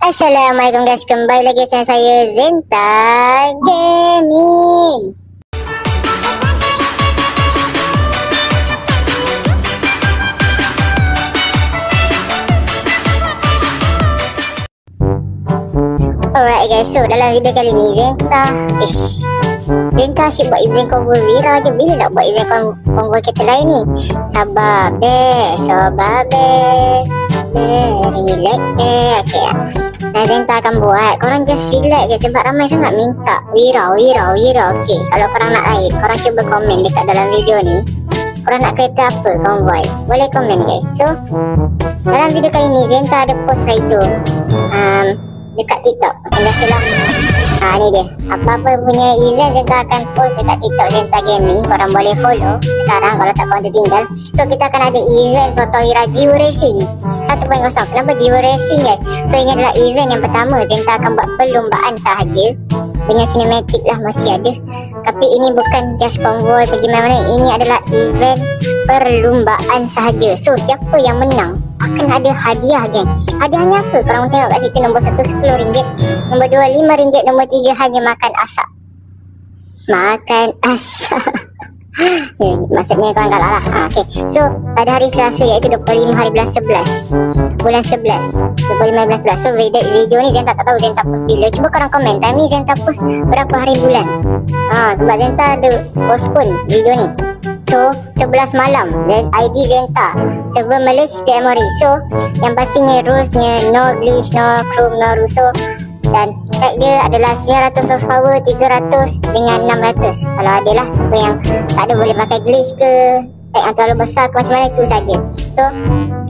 Assalamualaikum guys, kembali lagi channel saya Zenta Gaming. Alright guys, so dalam video kali ni Zenta asyik buat event convoy Wira je. Bila nak buat event convoy kita lain ni? Sabar be, relax be. Okay, nah Zenta akan buat. Korang just relax je sebab ramai sangat minta Wira. Okay, kalau korang nak lain, korang cuba komen dekat dalam video ni. Korang nak kereta apa convoy? Boleh komen guys. So dalam video kali ni Zenta ada post hari tu dekat TikTok. Macam biasalah, ni dia. Apa-apa punya event Zenta akan post dekat TikTok Zenta Gaming. Korang boleh follow sekarang kalau tak korang tertinggal. So kita akan ada event Protowira Jiwa Racing 1.0. Kenapa Jiwa Racing guys? So ini adalah event yang pertama. Zenta akan buat perlombaan sahaja. Dengan sinematik lah masih ada. Tapi ini bukan just convoy pergi mana-mana. Ini adalah event perlombaan sahaja. So siapa yang menang akan ada hadiah geng. Hadiahnya apa? Korang tengok kat situ. Nombor 1 RM10, nombor 2 RM5, nombor 3 hanya makan asap. Maksudnya korang kalah lah. Okay. So pada hari Selasa iaitu 25 hari bulan 11 bulan 11 25 bulan 11. So video ni Zenta tak tahu Zenta post bila. Cuba korang komen time ni Zenta post berapa hari bulan. Sebab Zenta ada postpone video ni. So 11 malam ID Zenta server Malaysia PMRI. So yang pastinya rulesnya no glitch, no chrome, no rusuh. Dan spek dia adalah 900 horsepower, 300 dengan 600. Kalau ada lah siapa yang tak ada boleh pakai glitch ke, spek yang terlalu besar ke macam mana, itu saja. So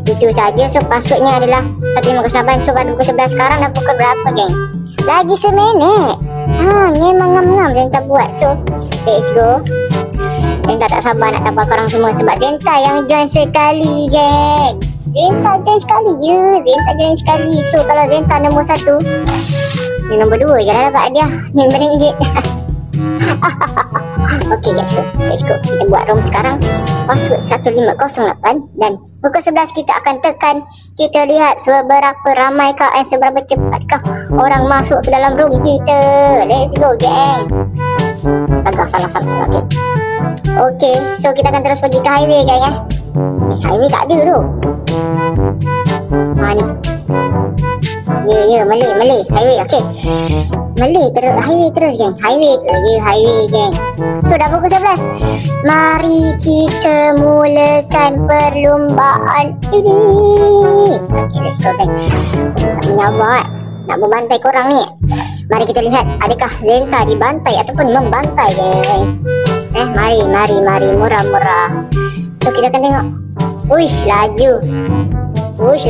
itu saja. So passwordnya adalah 1508. So pada pukul 11 sekarang dah pukul berapa geng? Lagi seminit. Memang ngam-ngam Zenta buat. So let's go. Zenta tak sabar nak tapal korang semua sebab Zenta yang join sekali geng. Zenta join sekali je. So kalau Zenta nombor 1, ni nombor 2 je lah dapat hadiah RM5. Okay guys, so let's go. Kita buat ROM sekarang. Password 1508. Dan pukul 11 kita akan tekan. Kita lihat seberapa ramaikah seberapa cepatkah orang masuk ke dalam room kita. Let's go geng. Astaga, salah. Okay, so kita akan terus pergi ke highway guys highway tak ada tu. Ni Malay highway. Okay, Malay terus highway terus geng. Highway geng. So dah pukul 11. Mari kita mulakan perlombaan ini. Okay, let's go geng. Tak menyabar nak membantai korang ni. Mari kita lihat adakah Zenta dibantai ataupun membantai geng. Mari murah. So kita akan tengok. Uish laju. Okay. Uish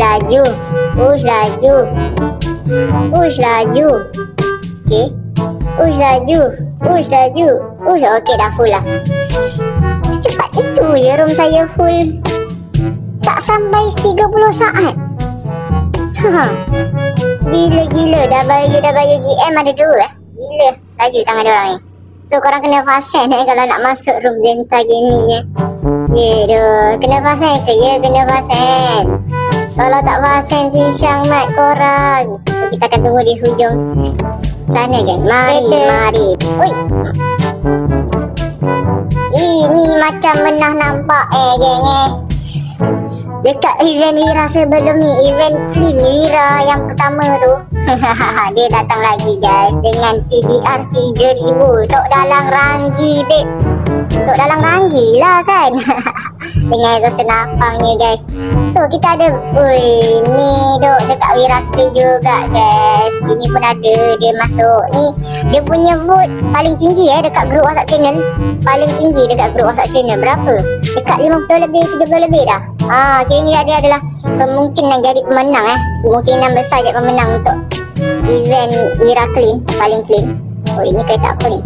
laju. Okay, dah full lah. Secepat itu je room saya full. Tak sampai 30 saat. Gila. Dah bayar GM ada 2 Gila. Laju tangan dia orang ni. So korang kena fasten kalau nak masuk room Zenta Gaming kena fasten ke? Kena fasten. Kalau tak fasten pisang mat korang. So kita akan tunggu di hujung sana geng. Mari. Oi. Ini macam menah nampak geng dekat event Wira sebelum ni, event clean Wira yang pertama tu. Dia datang lagi guys dengan TDR 3000. Tok dalang ranggi babe. Tok dalang ranggi lah kan. Dengan rasa senapangnya guys. So kita ada ni duk dekat Wira Clean juga guys. Ini pun ada. Dia masuk ni. Dia punya vote paling tinggi dekat grup WhatsApp channel. Paling tinggi dekat grup WhatsApp channel. Berapa? Dekat 50 lebih, 70 lebih dah. Kiranya dia adalah kemungkinan jadi pemenang kemungkinan besar jadi pemenang untuk event Wira Clean, paling clean. Ini kereta apa ni?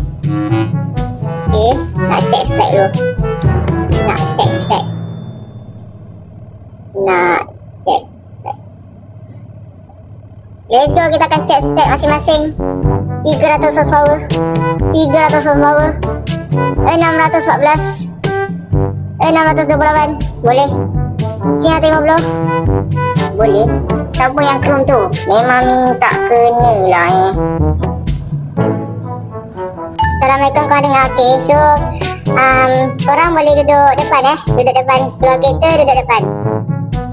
Okay, nak check spek dulu. Let's go, kita akan check spek masing-masing. 300 horsepower, 614, 628, boleh. 950, boleh. Siapa yang kerum tu? Memang minta kena lah Assalamualaikum, korang dengar? Okay, so korang boleh duduk depan duduk depan. Keluar kereta duduk depan.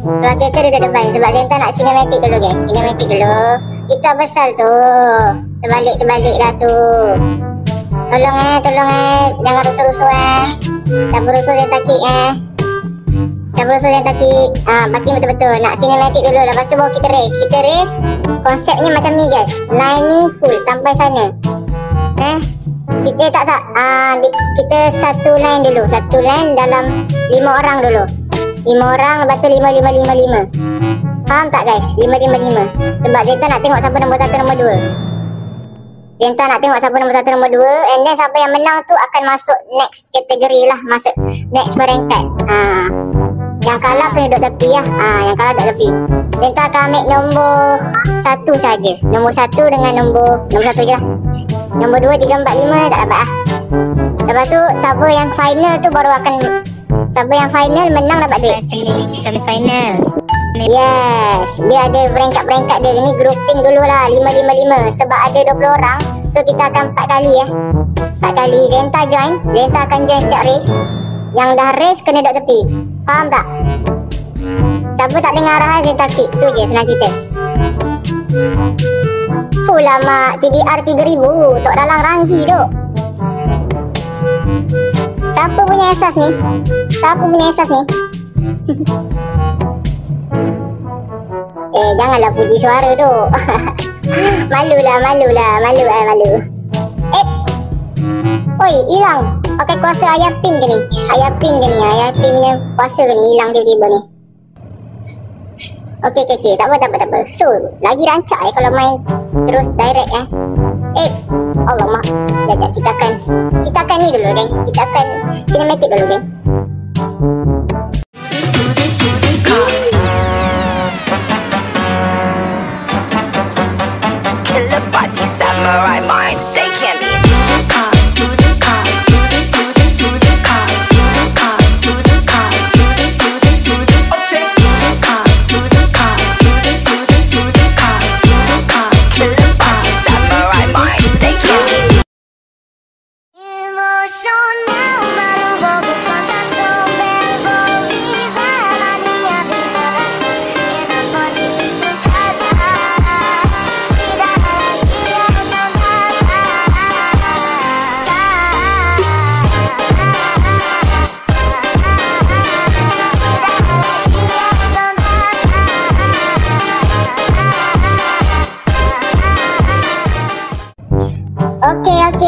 Keluar kereta duduk depan. Sebab Zenta nak sinematik dulu guys. Sinematik dulu. Kita besar tu. Terbalik lah tu. Tolong jangan rusuh-rusuh Siapa rusuh Zenta kick Siapa rusuh Zenta kick. Parking betul-betul. Nak sinematik dulu. Lepas tu baru kita race. Kita race konsepnya macam ni guys. Line ni full sampai sana. Kita kita satu line dulu. Satu line dalam 5 orang dulu. 5 orang, lepas tu 5. Faham tak guys? 5. Sebab Zenta nak tengok siapa nombor 1, nombor 2. Zenta nak tengok siapa nombor 1, nombor 2. And then siapa yang menang tu akan masuk next kategori lah. Masuk next peringkat. Yang kalah kena duduk tepi lah. Yang kalah duduk tepi. Zenta akan ambil nombor 1 saja. Nombor 1 dengan nombor 1 je lah. Nombor 2, 3, 4, 5 tak dapat lah. Lepas tu siapa yang final tu baru akan, siapa yang final menang dapat duit. Semi-final. Yes, dia ada peringkat-peringkat dia. Ni grouping dulu lah, 5. Sebab ada 20 orang. So kita akan 4 kali 4 kali Zenta join. Zenta akan join setiap race. Yang dah race kena duduk tepi. Faham tak? Siapa tak dengar arahan Zenta kick. Tu je senang cerita. Full lah mak. TDR 3000. Tok dalang ranggi tu. Siapa punya asas ni? Janganlah puji suara tu. Malu. Oi, hilang. Pakai kuasa ayam pin ke ni? Ayam pin punya kuasa ke ni? Hilang tiba-tiba ni. Okey. Tak apa. So, lagi rancak kalau main terus direct Alamak. Sekejap, kita akan ni dulu geng. Kita akan cinematic dulu geng. Killer body, samurai mind, they can't be.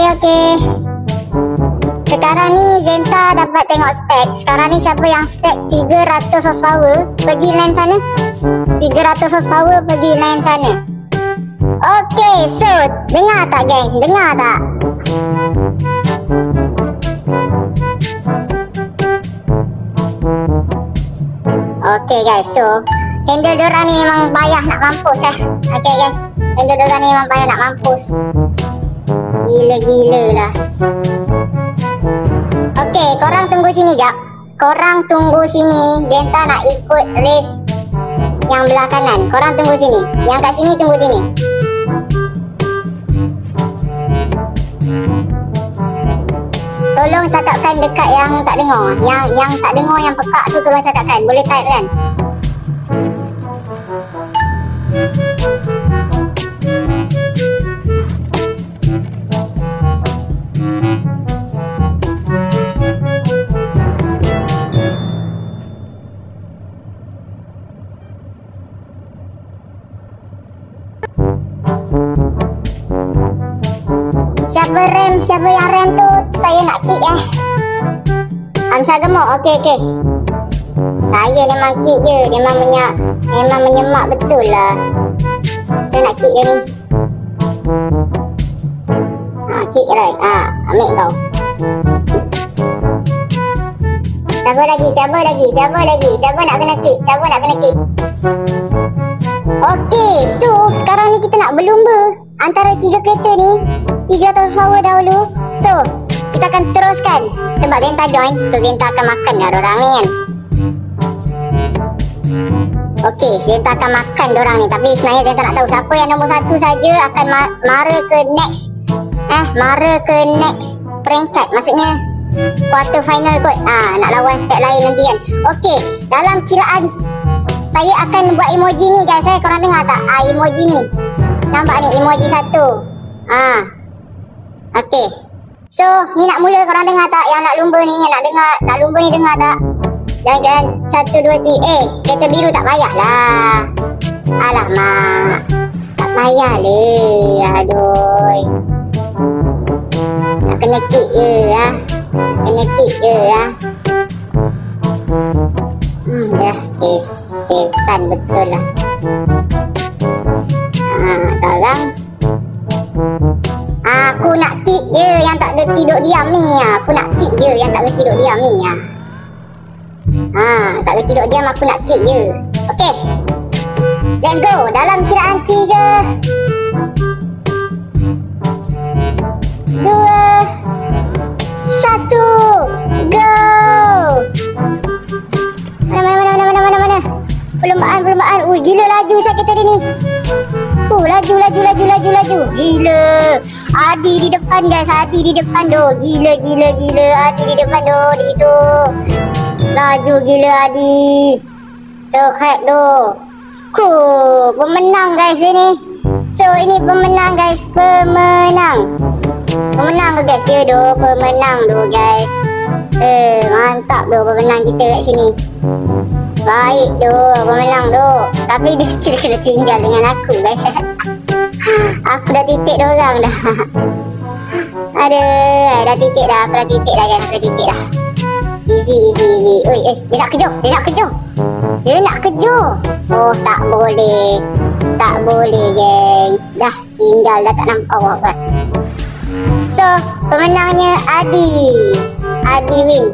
Okey. Sekarang ni Zenta dapat tengok spek. Sekarang ni siapa yang spek 300 horsepower pergi line sana. 300 horsepower pergi line sana. Okey, so dengar tak geng? Dengar tak? Okey guys, so handle dorang ni memang payah nak mampus Okey guys, handle dorang ni memang payah nak mampus. Gila-gila lah. Okey, korang tunggu sini jap. Korang tunggu sini. Zenta nak ikut race yang belah kanan. Korang tunggu sini. Yang kat sini tunggu sini. Tolong cakapkan dekat yang tak dengar. Yang tak dengar, yang pekak tu tolong cakapkan. Boleh type kan? Siapa yang rem tu saya nak kick Hamzah gemuk. Okey. Saya memang kick je. Memang menyemak betul lah. Saya nak kick dia ni. Kick right. Ambil kau. Siapa lagi? Siapa nak kena kick? Okey, so sekarang ni kita nak berlumba antara 3 kereta ni. 300 power dahulu. So kita akan teruskan. Sebab Zenta join, so Zenta akan makan lah orang ni kan. Okey, Zenta akan makan dorang ni. Tapi sebenarnya Zenta nak tahu siapa yang nombor 1 saja akan mara ke next. Mara ke next peringkat. Maksudnya quarter final kot. Nak lawan spek lain nanti kan. Okey, dalam kiraan saya akan buat emoji ni guys. Korang dengar tak? Emoji ni. Nampak ni emoji 1. Okey. So, ni nak mula, korang dengar tak? Yang nak lumba ni, yang nak dengar, nak lumba ni dengar tak? Jangan 1, 2, 3. Kereta biru tak payahlah. Alamak. Tak payah le. Aduh. Nak kena kick ke Kena kick ke dah. Setan betul lah. Sekarang aku nak kick je yang tak ada tidur diam ni. Aku nak kick je yang tak ada tidur diam ni. Tak ada tidur diam, aku nak kick je. Okay, let's go. Dalam kiraan 3, 2, 1, go. Mana? Perlombaan. Gila laju saya kereta dia ni. Laju. Gila. Adi di depan guys. Adi di depan doh. Gila. Adi di depan doh. Di situ. Laju gila Adi. Terhack doh. Pemenang guys ini. So ini pemenang guys. Pemenang ke guys ya doh. Pemenang doh guys. Mantap doh pemenang kita kat sini. Baik doh, pemenang doh. Tapi dia still kena tinggal dengan aku guys. Aku dah titik dorang dah. Aduh, dah titik dah. Aku dah titik dah guys. Easy. Oi, dia nak kejar. Oh, tak boleh, geng. Dah tinggal, dah tak nampak apa. So, pemenangnya Adi win.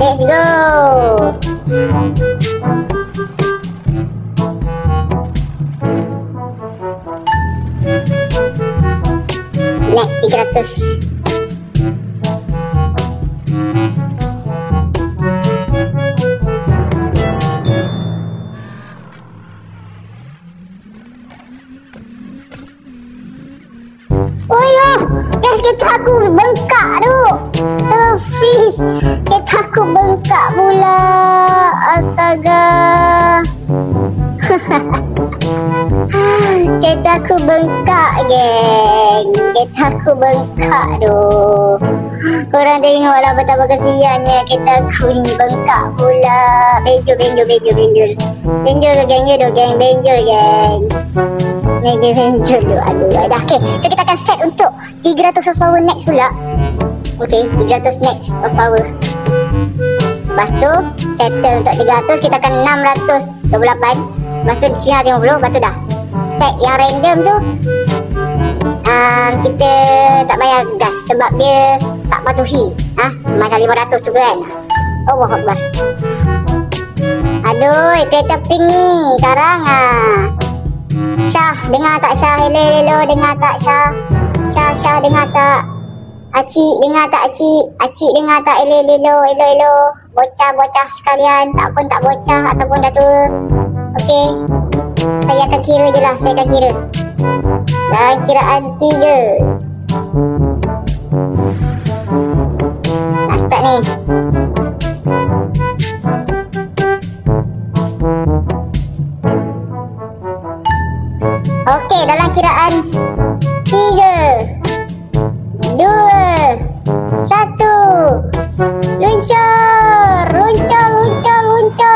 Let's go. Next 300. Guys, kereta aku bengkak tu. Fish, kereta aku bengkak pula. Astaga. Kereta aku bengkak geng. Kereta aku bengkak tu. Korang tengoklah betapa kesiannya kereta aku ni bengkak pula. Benjol ke geng ya doh geng. Benjol tu. Aduh. Okay, so kita akan set untuk 300 horsepower next pula. Okay, 300 next horsepower. Lepas tu settle untuk 300. Kita akan 628. Lepas tu 950. Lepas tu dah. Spek yang random tu kita tak payah gas sebab dia tak patuhi. Macam 500 tu kan. Allahuakbar. Aduh, kereta pink ni sekarang Syah, dengar tak Syah? Hello, dengar tak Syah? Syah, dengar tak? Acik, dengar tak Acik? Acik, dengar tak? Hello. Bocah sekalian. Tak pun tak bocah ataupun dah tua. Okey. Saya akan kira je lah. Dalam kiraan 3. Nak start ni. Okey, dalam kiraan 3, 2, 1.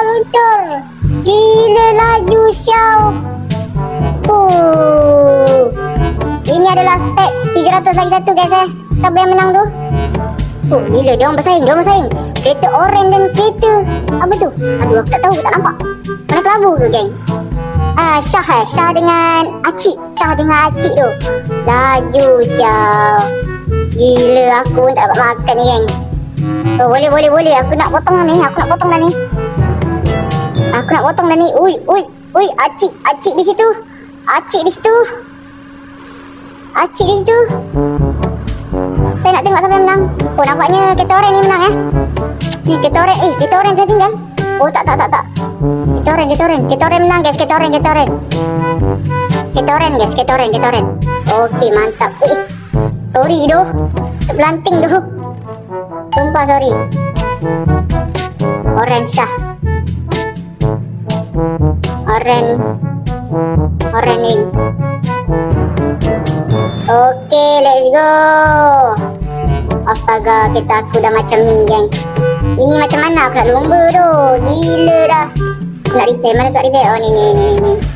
Luncur. Gila laju siau. Ini adalah spek 300 lagi satu guys Siapa yang menang tu? Gila, dia orang bersaing. Kereta oren dan kereta apa tu? Aduh, aku tak tahu, tak nampak. Mana kelabu tu geng? Syah dengan Acik. Tu laju siau. Gila, aku pun tak dapat makan ni geng. Boleh. Aku nak potong dah ni. Ui, Acik di situ. Saya nak tengok siapa yang menang. Oh, nampaknya Ketoren ni menang Ketoren, Ketoren kena tinggal. Oh, tak. Ketoren menang guys, Ketoren guys, Ketoren. Okey, mantap. Sorry doh. Terpelanting doh. Sumpah sorry. Oren Shah. Oren win. Okey, let's go. Astaga, aku dah macam ni geng. Ini macam mana aku nak lomba tu? Gila dah. Nak repair, mana tak repair? Oh, ni.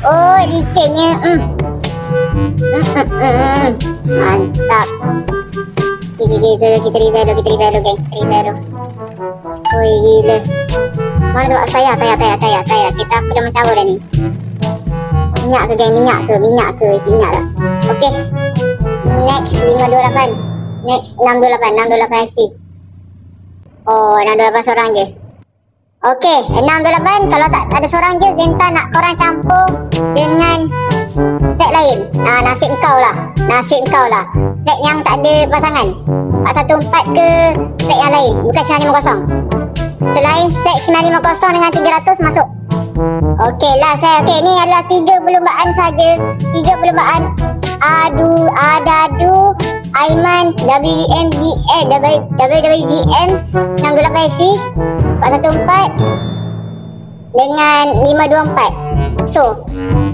Oh, liciknya. Mantap. Okay, so kita repair dulu geng. Oi, gila. Mana tu saya? Tayar. Aku dah macam apa dah ni? Minyak ke geng? Minyak ke? Minyak lah. Okay. Next 528. Next 628 HP. Oh, 628 seorang je. Okay, 628. Kalau tak ada seorang je, Zenta nak korang campur dengan spek lain. Nasib kau lah. Spek yang tak ada pasangan. 414 ke spek yang lain, bukan 950. Selain spek 950 dengan 300 masuk. Okey lah saya. Okey, ni adalah 3 perlombaan saja. 3 perlombaan adu Aiman WGM 628 HP 414 dengan 524. So,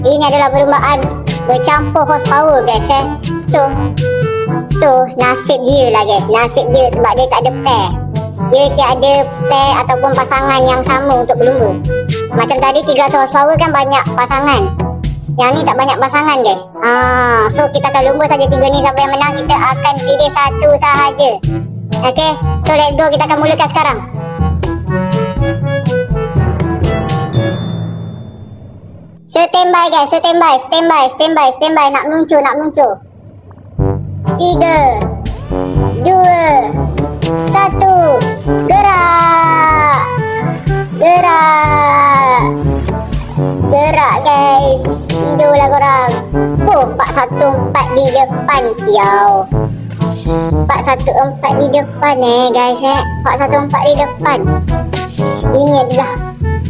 ini adalah perlombaan bercampur horsepower guys So, nasib dia lah guys. Nasib dia sebab dia tak ada pair. Dia tiada pair ataupun pasangan yang sama untuk berlumba. Macam tadi 300 horsepower kan banyak pasangan. Yang ni tak banyak pasangan guys. So kita akan lumba saja 3 ni. Siapa yang menang kita akan pilih satu sahaja. Okay, so let's go. Kita akan mulakan sekarang. Standby guys, standby. Nak meluncur. 3, 2, 1, gerak guys. Tidurlah korang. 414 di depan siau. 414 di depan guys 414 di depan. Ini adalah,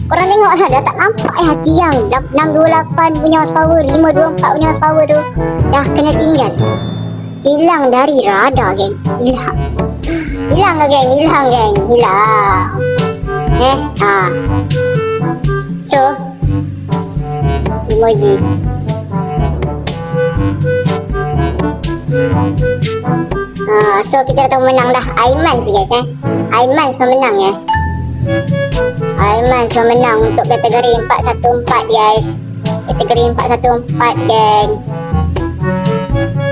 korang tengok lah, dah tak nampak hati yang 628 punya horsepower, 524 punya horsepower tu dah kena tinggal. Hilang dari radar geng. Hilang geng. So emoji. So kita dah tahu menang dah. Aiman tu guys Aiman semua menang Aiman semua menang untuk kategori 414 guys. Kategori 414 geng.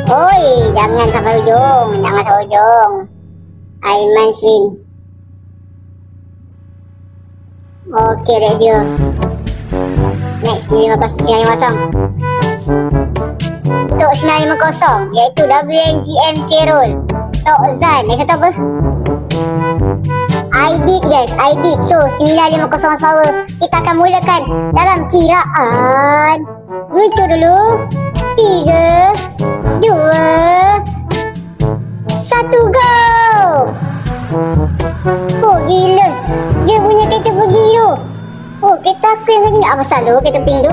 Oi, jangan sampai ujung. Aiman win. Okay, let's go. Next 950 untuk 950 iaitu WNGM Kerol Tok Zan. Next satu apa? Aidit guys, Aidit. So 950 horsepower. Kita akan mulakan dalam kiraan. Luncur dulu. 3, 2, 1, go. Oh gila, dia punya kereta pergi tu. Oh, kereta aku yang tadi. Apa salah kereta pink tu?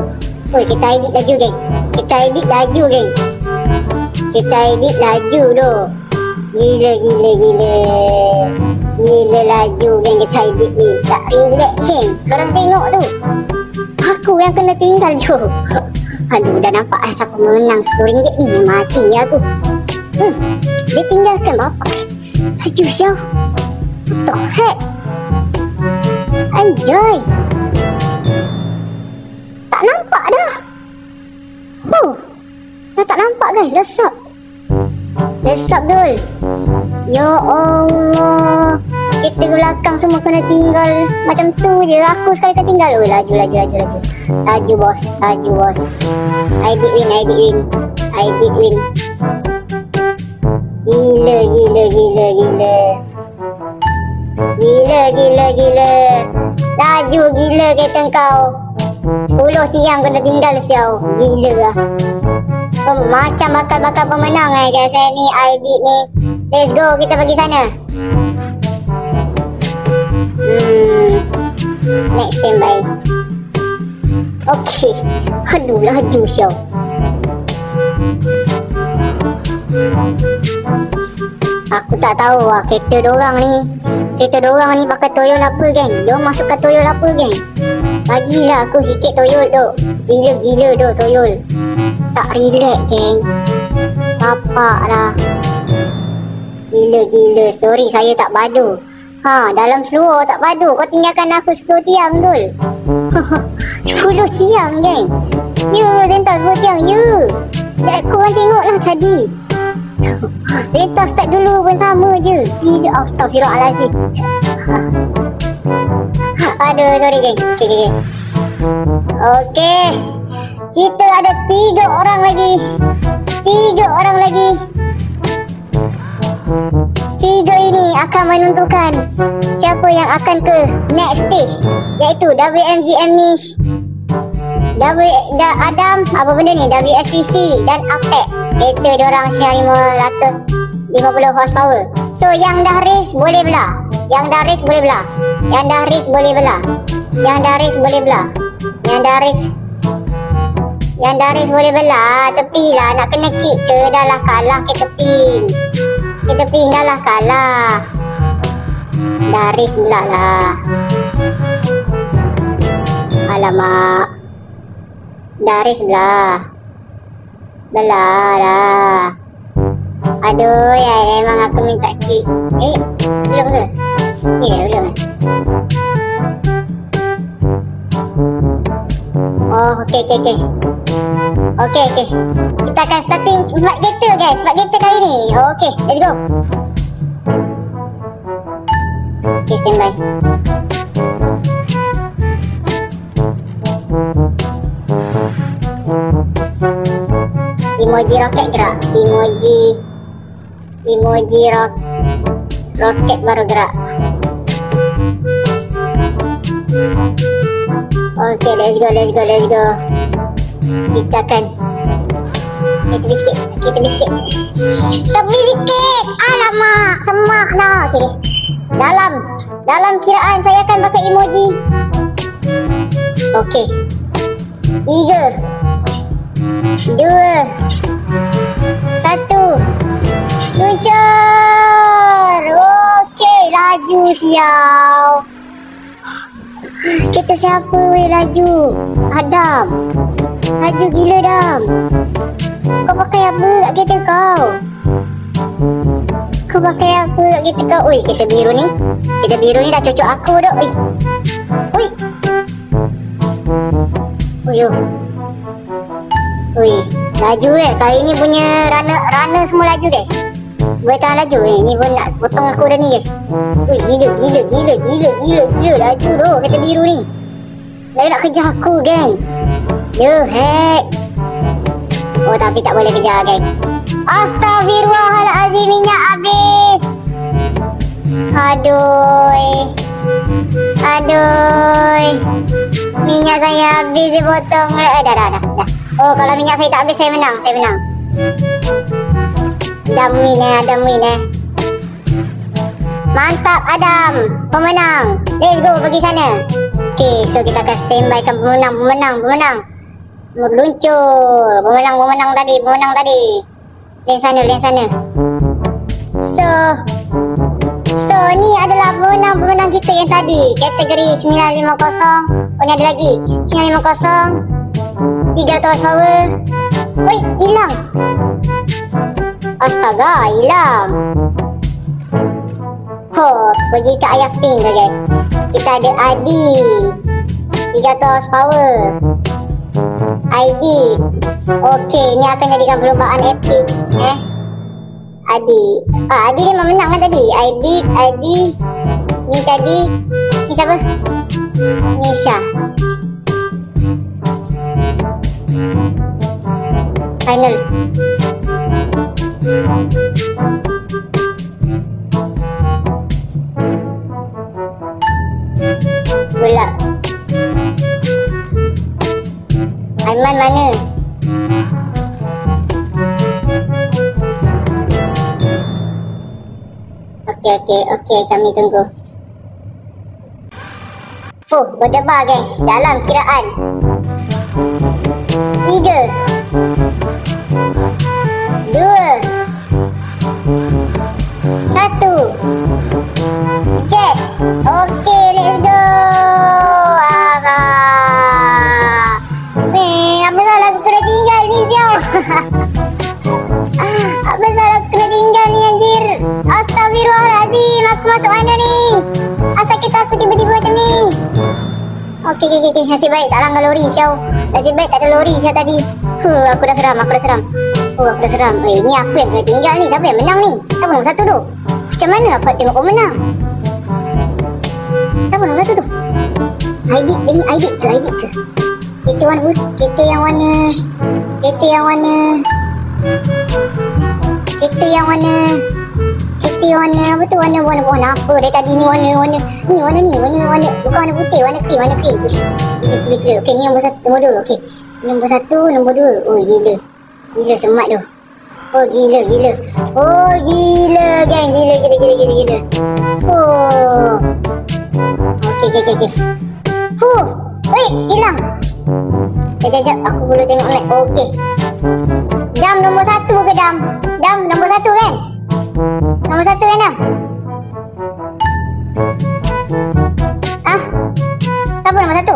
Oh, kita edit laju geng. Kita edit laju tu. Gila laju geng kita edit ni. Tak relax geng. Korang tengok tu. Aku yang kena tinggal tu. Aduh, dah nampak siapa menang RM10 ni. Mati aku. Dia tinggalkan bapak. Laju siau. What the heck? Enjoy. Tak nampak dah. Dah tak nampak guys. Lesap dul. Ya Allah. Kereta belakang semua kena tinggal. Macam tu je. Aku sekali tertinggal. Oh, laju. Laju bos. Aidit win. Gila. Laju gila kereta kau. 10 tiang kena tinggal siau. Gila lah. Macam bakal pemenang guys ni Aidit ni. Let's go, kita pergi sana. Next standby. Okay. Aduh, laju siau. Aku tak tahu lah kereta dorang ni. Kereta dorang ni pakai toyol apa geng? Diorang masukkan toyol apa geng? Bagilah aku sikit toyol tu. Gila-gila tu toyol. Tak relax geng. Bapak lah. Gila-gila. Sorry saya tak padu. Dalam seluar tak padu. Kau tinggalkan aku 10 tiang dul. 10 tiang geng. Ya Zenta 10 tiang. Ya. Aku orang tengok lah tadi. Zenta start dulu pun sama je. Gila. Astaghfirullahaladzim. Aduh sorry geng. Okay. Okay. Kita ada 3 orang lagi. 3 orang lagi. 3 ini akan menentukan siapa yang akan ke next stage, iaitu WMGM Niche, Adam, apa benda ni, WSTC dan Apec. Kereta diorang 550 horsepower. So yang dah race boleh belah. Yang dah race boleh belah. Yang dah race boleh belah. Yang dah race boleh belah. Yang dah race boleh belah. Tepi lah, nak kena kick ke? Dah lah kalah ke tepi. Kita dah lah kalah. Dah race belah lah. Alamak. Dah race belah. Belah lah. Aduh ya, memang aku minta kick. Belum ke? Ya belum. Oh okey. Okay. Kita akan starting 4 kereta guys. 4 kereta kali ni. Okay, let's go. Okay, standby. Emoji roket gerak. Emoji roket baru gerak. Okay, let's go. Kita akan Tepi sikit. Alamak, semak dah. Okay. Dalam kiraan saya akan pakai emoji. Okay. 3 2 1 luncur. Okay, laju siau. Kita siapa weh laju? Adam. Laju gila Dam. Kau pakai apa kat kereta kau? Ui, kereta biru ni dah cocok aku dah. Ui, laju kali ni punya runner semua laju guys. Boleh tahan laju ni pun nak potong aku dah ni guys. Ui, gila laju doh kereta biru ni. Dia nak kejar aku geng. The heck. Oh tapi tak boleh kejar geng. Astagfirullahaladzim, minyak habis. Aduh. Minyak saya habis dipotong. Dah. Oh kalau minyak saya tak habis saya menang. Adam win. Mantap Adam, pemenang. Let's go pergi sana. Okay, so kita akan standbykan pemenang. Meluncur. Pemenang tadi. Len sana. So ni adalah pemenang kita yang tadi. Kategori 950. Oh ni ada lagi 950 300 horsepower. Oi, hilang. Astaga, hilang. Pergi ke ayah pink ke guys. Kita ada Adi 300 horsepower. ID. Okey, ni akan jadikan perlombaan epic. Adi memang menang kan tadi. ID. Ni tadi. Ni siapa? Nisha. Final. Bola. Aiman mana? Okey, kami tunggu. Berdebar guys, dalam kiraan 3 2 1. Check. Okey, let's go. Apa salah aku kena tinggal ni siapa? Apa salah aku kena tinggal ni anjir? Astaghfirullahaladzim, aku masuk mana ni? Asal kita aku tiba-tiba macam ni. Okey. Nasib baik tak langgar lori Syau. Nasib baik tak ada lori Syau tadi. Aku dah seram. Aku dah seram. Ni aku yang kena tinggal ni. Siapa yang menang ni? Siapa nombor 1 tu? Macam mana aku nak tengok pemenang? Siapa nombor 1 tu? Aidit ke? Kereta warna putih. Kereta yang warna apa tu? Warna apa dari tadi ni? Warna bukan warna putih, warna krim. Gila. Okey, ni nombor 1, nombor 2. Okey. Nombor 1, nombor 2. Oh gila. Gila semat tu. Oh gila. Oh gila gang. Gila. Oh. Okey. Wait, hilang. Sekejap, aku perlu tengok map. Okey. Dam nombor 1 ke Dam? Dam nombor 1 kan? Nombor 1 kan Dam? Siapa nombor 1?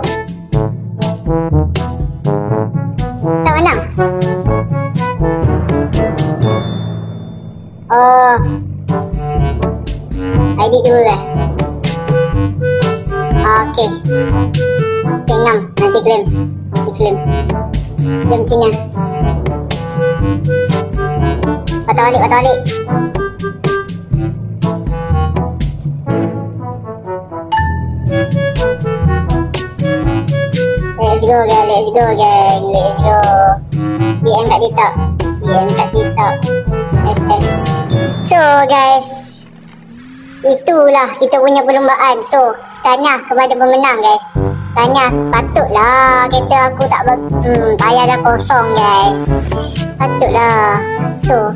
Siapa menang? Oh, ID 2 kan? Okey, 6. Nanti claim. Jom Cina. Patah balik. Let's go gang. DM kat TikTok. SS. So guys, itulah kita punya perlombaan. So, tanya kepada pemenang guys. Patutlah kereta aku tak tayar dah kosong guys. Patutlah. So,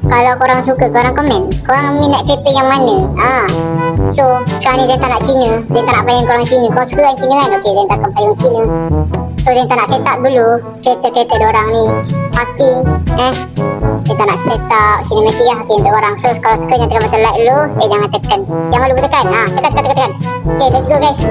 kalau korang suka, korang komen. Korang minat kereta yang mana? So, sekarang ni Zenta nak Cina. Zenta nak payung korang Cina. Korang suka yang Cina kan? Okey, Zenta akan payung Cina. So, Zenta nak set up dulu kereta-kereta diorang ni. Parking, Zenta nak set up cinematic lah. Okey, untuk korang. So, kalau suka jangan tekan button like dulu. Jangan tekan. Jangan lupa tekan. Tekan. Okey, let's go guys.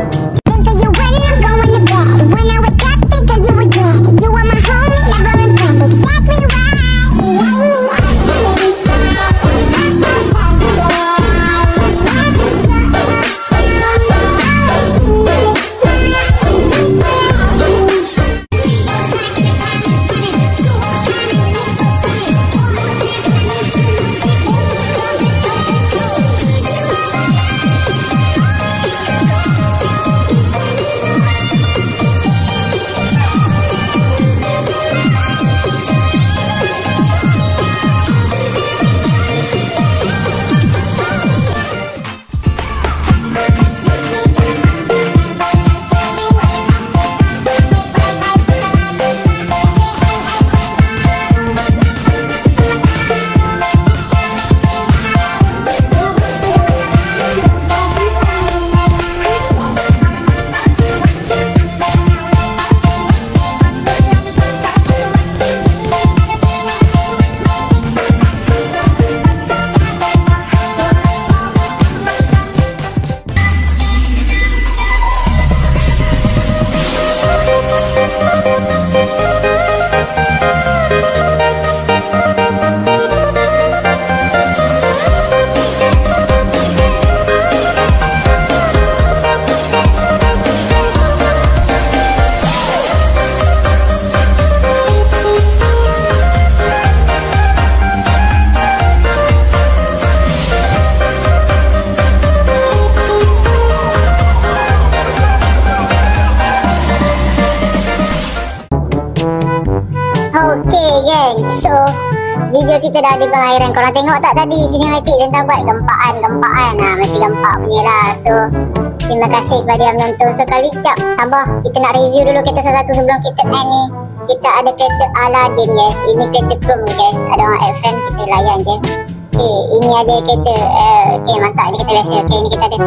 Okay geng, so video kita dah di pengakhiran. Korang tengok tak tadi cinematic Zenta buat gempaan masih gempak punya lah. So terima kasih kepada yang menonton. So kali jap sabar, kita nak review dulu kereta satu sebelum kita end ni. Kita ada kereta Aladdin guys. Ini kereta chrome guys. Ada orang add friend, kita layan je. Okey, ini ada kereta. Okey, mantap. Ini kereta biasa. Okey, ini kita ada.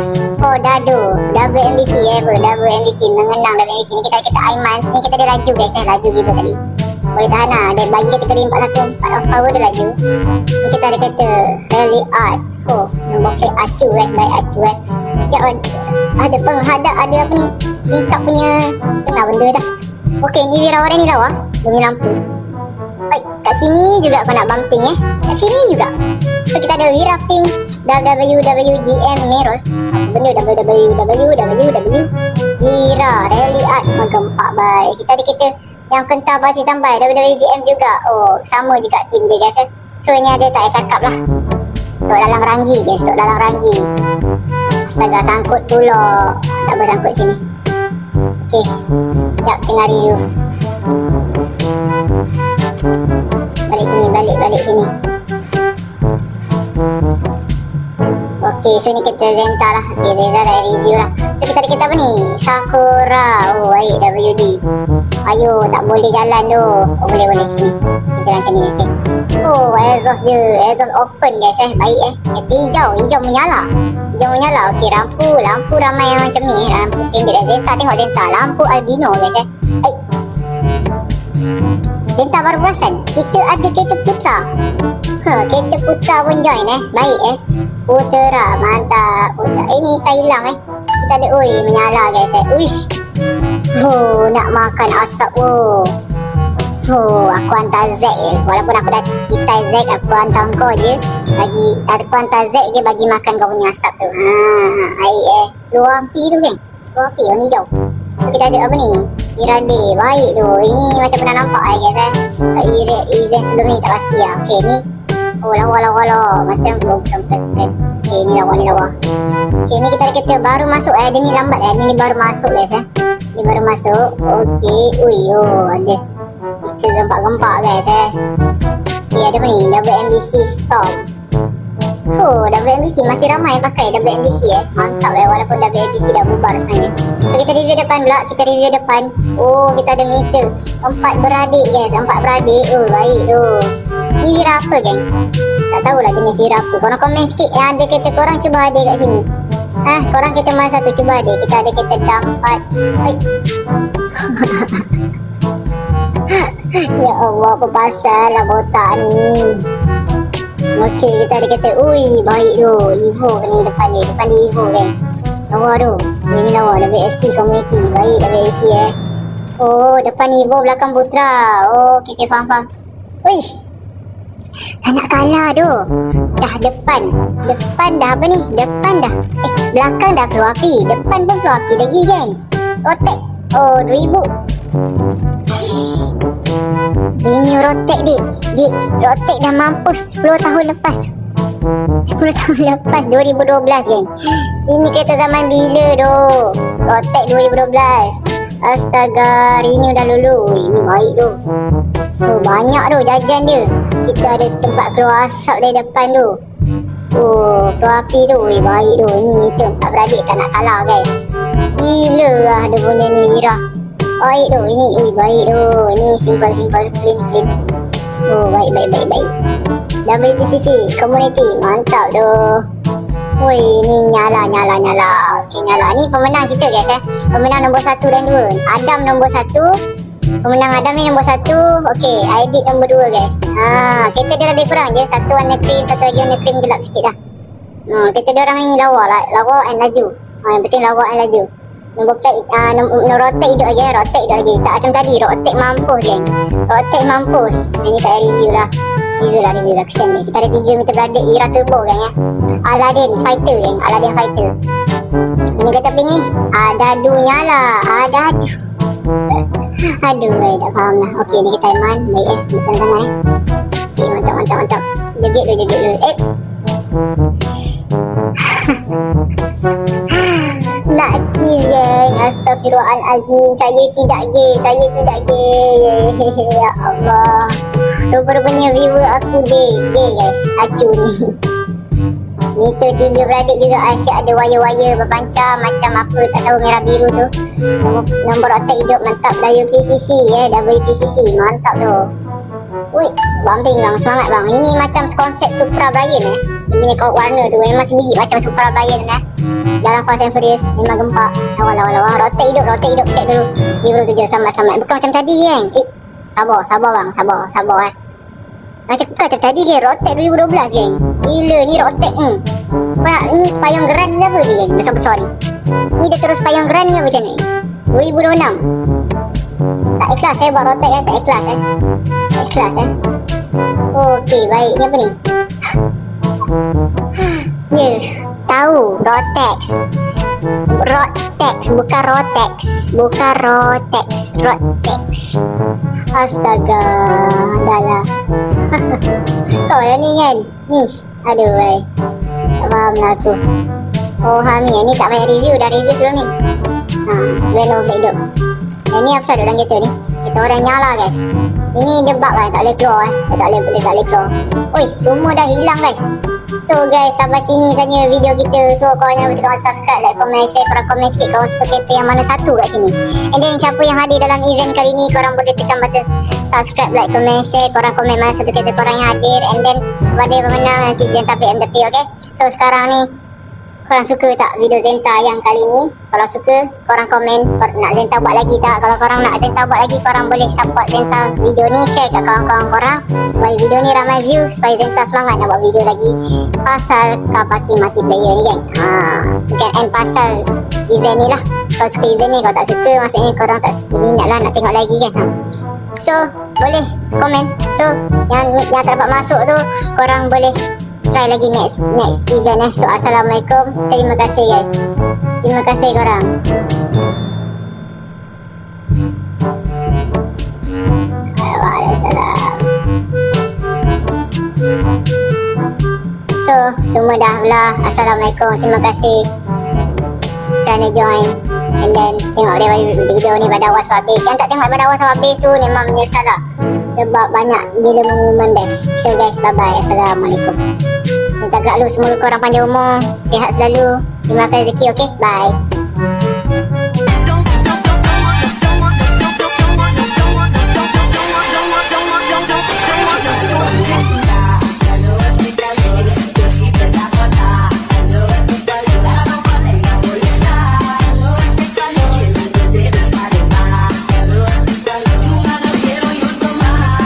Oh, Dado. WMBC WMBC. Mengenang WMBC. Ni kita Aiman. Ni kita ada laju guys. Laju gitu tadi. Boleh tahan lah. Dia bagi kategori 4 horsepower dia laju. Ni kita ada kereta Rally Art. Oh, nombor plate Acu baik Acu Siap ada penghadap, ada apa ni, tingkap punya macam benda dah. Okey, ni Wira ni lawa. Demi lampu. Baik, kat sini juga kau nak bumping kat sini juga. So kita ada Wira Pink WWGM Merol. Apa benda WWW Wira Rally Art Magempak. Baik, kita ada kereta yang kental pasti sampai WWGM juga. Oh, sama juga tim dia guys. So ini ada tak payah cakap lah. Tok Dalang Ranggi guys, Tok Dalang Ranggi. Astaga, sangkut pula. Tak bersangkut sini. Okey, sekejap tengah review. Balik sini. Okey, so ni kita Zenta lah. Okey, Zenta dah review lah. So kita ada kereta apa ni? Sakura. Oh, baik, WD. Ayo, tak boleh jalan tu. Oh, boleh sini. Kita jalan macam ni, okey. Oh, exhaust dia. Exhaust open guys Baik hijau menyala. Okey, lampu ramai yang macam ni. Lampu standard Zenta, tengok Zenta. Lampu albino guys Zenta baru perasan kita ada kereta Putra. Kereta Putra pun join Baik Putra, mantap Putra. Ini Sailang kita ada, menyala guys Uish. Oh, nak makan asap. Oh, aku hantar Zack walaupun aku dah kita Zack, aku hantar kau je. Aku hantar Zack je bagi makan kau punya asap tu. Baik luar api tu kan. Luar api yang hijau. So kita ada apa ni? Irade. Baik tu. Ini macam pernah nampak guys kat event sebelum ni, tak pasti lah. Okey, ni lawa. Macam belum spread. Okey, ni lawa. Okey, ni kita ada kereta baru masuk dia ni lambat ni baru masuk guys Ni baru masuk. Okey, ada stiker gempak-gempak guys Okey, ada apa ni? WMBC Storm. Oh, WMBC masih ramai pakai WMBC Mantap walaupun WMBC dah bubar sebenarnya. So kita review depan pula. Oh, kita ada meter 4 beradik guys. 4 beradik. Oh, baik tu. Ni Wira apa geng? Tak tahulah jenis Wira apa. Korang komen sikit yang ada kereta korang, cuba ada kat sini. Korang kereta mana satu, cuba ada. Kita ada kereta dampat. Ya Allah, apa pasal lah botak ni. Okey, kita ada kereta. Baik tu. Evo ni depan dia. Depan dia Evo kan. Lawa tu. Ini lawa. WSC community. Baik WSC Oh, depan Evo, belakang Putra. Oh, okey, faham. Uish. Tak nak kalah tu. Dah depan dah apa ni? Depan dah. Belakang dah keluar api. Depan pun keluar api lagi kan. Rotek. Oh, 2000. Ini Rotek dik. Rotek dah mampus 10 tahun lepas. 2012 kan. Ini kereta zaman bila tu. Rotek 2012. Astaga, renew dah lulu. Ini baik tu. Oh, banyak tu jajan dia. Kita ada tempat keluar asap dari depan tu. Oh, keluar api tu. Baik tu. Ini meter 4 beradik, tak nak kalah guys. Gila lah dia punya ni Wira. Baik tu. Ini baik tu. Ini simple clean. Oh, baik. WPCC community, mantap tu. Woi, ni nyala. Okey, nyala. Ni pemenang kita guys Pemenang nombor 1 dan 2. Adam nombor 1. Pemenang Adam ni nombor 1. Okey, Aidit nombor 2 guys. Kereta dia lebih kurang je. Satu warna krim, satu lagi warna krim gelap sikit dah. Kereta dia orang ni lawa and laju. Yang penting lawa and laju. Nombor plate Rotek hidup lagi. Tak macam tadi, Rotek mampus geng. Rotek mampus. Ini saya review lah. Kesian ni. Kita ada 3 meter beradik Wira turbo kan Aladdin Fighter geng. Ini kereta pink ni. Dadu nyala. Aduh, tak faham lah. Okey, ni kita Aiman. Baik bukan sangat Okey, mantap. Joget dulu. Nak kill geng. Astaghfirullahalazim. Saya tidak gay. Ya Allah. Rupa-rupanya viewer aku gay guys. Acu ni. Meter 3 beradik juga asyik ada wire-wire berpancar macam apa tak tahu, merah biru tu. Nombor otak hidup, mantap. WPCC WPCC mantap tu. Ui, bumping bang, semangat bang. Ini macam konsep Supra Brian Ini kau warna tu memang sebiji macam Supra Brian dalam Fast and Furious. Memang gempak. Awal. Rotate hidup. Check dulu. Euro 7 selamat. Bukan macam tadi kan. Sabar bang, sabar Macam tadi kan, rotate 2012 kan. Gila ni rotate ni payung geran ni apa ni kan, besar-besar ni. Ni dia terus payung geran ni apa macam ni 2026. Tak ikhlas buat rotate tak ikhlas Okey, baik. Ni apa ni? Ya, tahu Rotex bukan Rotex. Astaga, dah lah. Kau yang ni kan? Ni, aduh baik. Tak faham lah aku. Oh Hami, ni tak payah review, dah review sebelum ni. Sebenarnya untuk hidup. Yang ni apa sahaja dalam kereta ni? Kita orang nyala guys. Ini dia bug kan, tak boleh keluar tak boleh keluar. Oi, semua dah hilang guys. So guys, sampai sini saja video kita. So korang jangan lupa subscribe, like, comment, share. Korang komen sikit korang suka kereta yang mana satu kat sini. And then siapa yang hadir dalam event kali ni, korang boleh tekan button subscribe, like, comment, share. Korang komen mana satu kereta korang yang hadir. And then pada pemenang nanti Zenta PMDP, okay? So sekarang ni korang suka tak video Zenta yang kali ni? Kalau suka, korang komen nak Zenta buat lagi tak? Kalau korang nak Zenta buat lagi, korang boleh support Zenta video ni, share kat kawan-kawan korang supaya video ni ramai view, supaya Zenta semangat nak buat video lagi pasal Kawasaki multiplayer ni kan. Bukan end pasal event ni lah. Kalau suka event ni, kalau tak suka maksudnya korang tak minat lah nak tengok lagi kan. So boleh komen. So yang tak dapat masuk tu, korang boleh try lagi next event So assalamualaikum. Terima kasih guys. Terima kasih korang. Waalaikumsalam. So semua dah belah. Assalamualaikum. Terima kasih kerana join. And then tengok video ni pada awal sampai habis. Yang tak tengok pada awal sampai habis tu memang menyesal lah, sebab banyak gila pengumuman best. So guys, bye bye. Assalamualaikum. Minta gerak lu, semoga korang panjang umur, sihat selalu, terima kasih rezeki, okay? Bye.